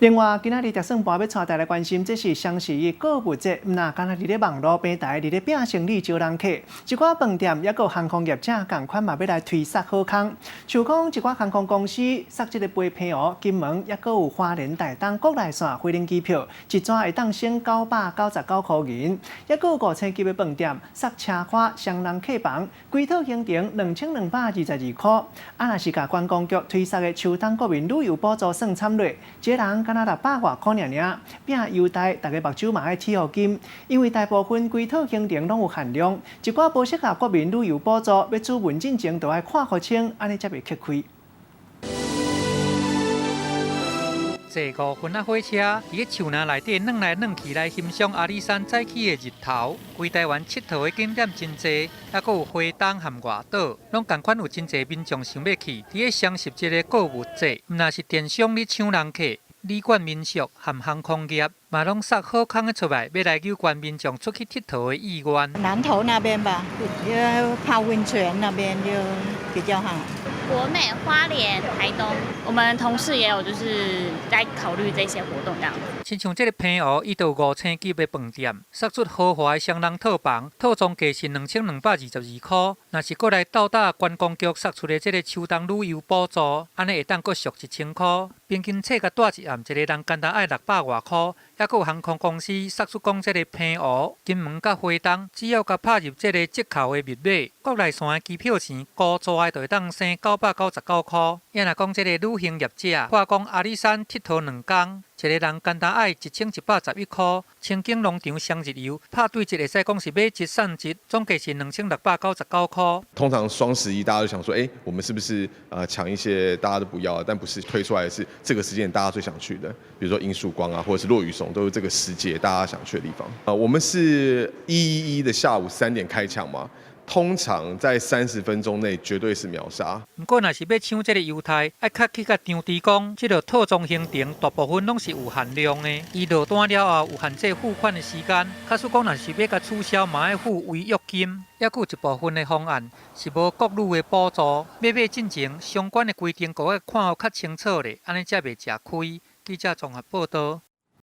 另外，今仔日特算盘要带大家关心，这是双十一购物节，那敢若伫咧网络平台伫咧拼生意招人客，一寡饭店也个航空业者共款嘛要来推杀好康，像讲一寡航空公司杀这个飞平湖、金门，也个有花莲、台东国内线飞轮机票，一抓会当省999块银，也个有5000级的饭店杀车花、双人客房，规套行程2222块。啊，若是甲观光局推杀的秋冬国民旅游补助算参落，一个人敢若600外块尔，拼优待，大家目睭嘛爱贴好金，因为大部分规套行程拢有限量，一寡不适合国民旅游补助，要出门进前就要看好清，安尼才袂吃亏。坐5分火车，伫个树林内底转来转去来欣赏阿里山早起的日头。规台湾佚佗的景点真济，还佫有花东和外岛，拢同款有真济民众想要去。伫个双十节的购物节，毋若是电商咧抢人客，旅馆民宿和航空业嘛拢杀好康的出来，要来诱关民众出去佚佗的意愿。南投那边吧，泡温泉那边就比较好。国美、花莲、台东，我们同事也有就是在考虑这些活动这样子。亲像这个平湖，伊就有5000级的饭店，杀出豪华的双人套房，套装价是2222块。若是过来到达观光局杀出的这个秋冬旅游补助，安尼会当佫俗1000块。平均册甲住一暗，一个人简单爱600外块。还佫有航空公司杀出讲，这个平湖、金门甲花东，只要甲拍入这个折扣的密码，国内线的机票钱高抓的就会当省999块。也若讲这个旅行业者，话讲阿里山佚佗2天。一个人简单爱1111块，清境农场双日游，拍对折会使讲是买一送一，总价是2699块。通常双十一大家都想说，我们是不是抢一些大家都不要，但不是推出来的是这个时间大家最想去的，比如说樱树光啊，或者是落羽松，都是这个时节大家想去的地方。我们是111的下午3点开抢嘛。通常在30分钟内绝对是秒杀。不过，若是要抢这个优待，爱较去甲张trí讲，这个套装行程大部分拢是有限量的。伊落单了后有限制付款的时间。假使讲若是要甲取消，嘛要付违约金。也有一部分的方案是无国旅的补助。要买进前，相关的规定，各位看好较清楚咧，安尼才袂吃亏。记者综合报道。